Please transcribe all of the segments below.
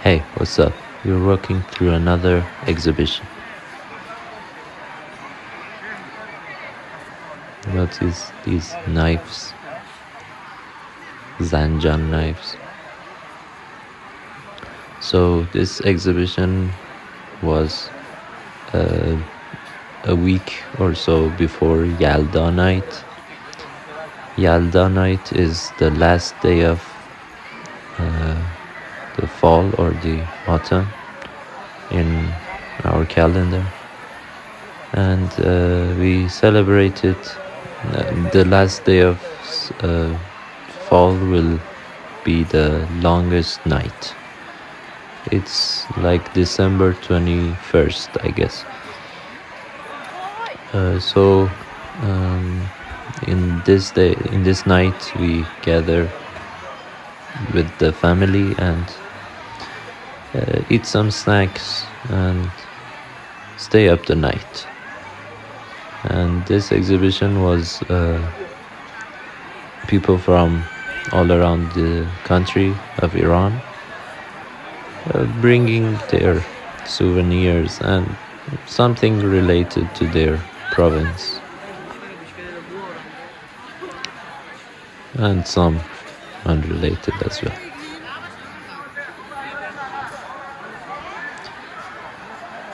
Hey, what's up? You're walking through another exhibition. Notice these knives, Zanjan knives. So this exhibition was uh, a week or so before Yalda Night. Yalda Night is the last day of the fall or the autumn in our calendar, and we celebrated the last day of fall will be the longest night. It's like December 21st, I guess. So in this night, we gather with the family and eat some snacks and stay up the night. And this exhibition was people from all around the country of Iran bringing their souvenirs and something related to their province, and some unrelated as well.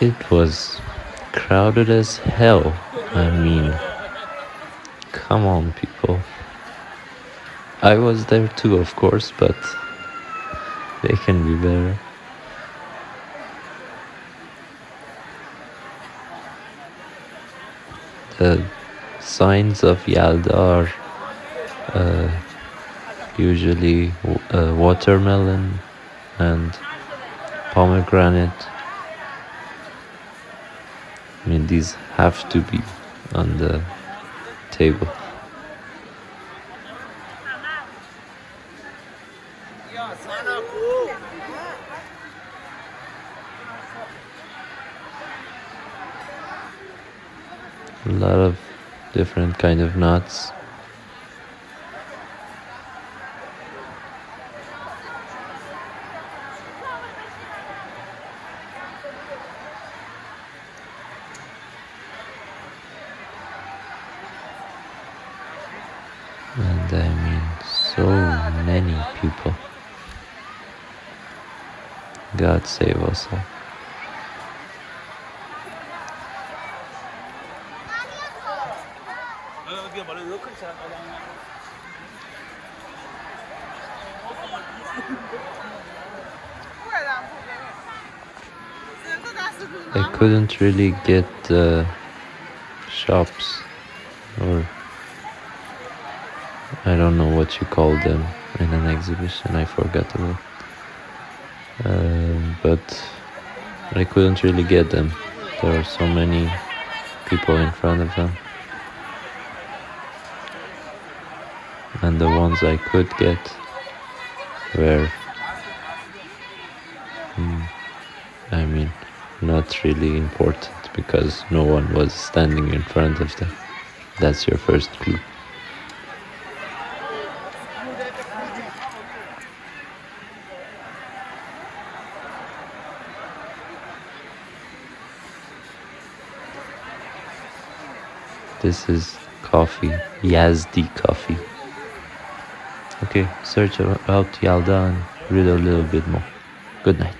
It was crowded as hell. I mean, come on, people. I was there too, of course, but they can be better. The signs of Yalda are usually watermelon and pomegranate. I mean, these have to be on the table. A lot of different kind of nuts. And I mean, so many people. God save us all. I couldn't really get shops, or I don't know what you call them in an exhibition, I forgot the word. But I couldn't really get them. There are so many people in front of them. And the ones I could get were, I mean, not really important because no one was standing in front of them. That's your first clue. This is coffee, Yazdi coffee. Okay, search about Yalda and read a little bit more. Good night.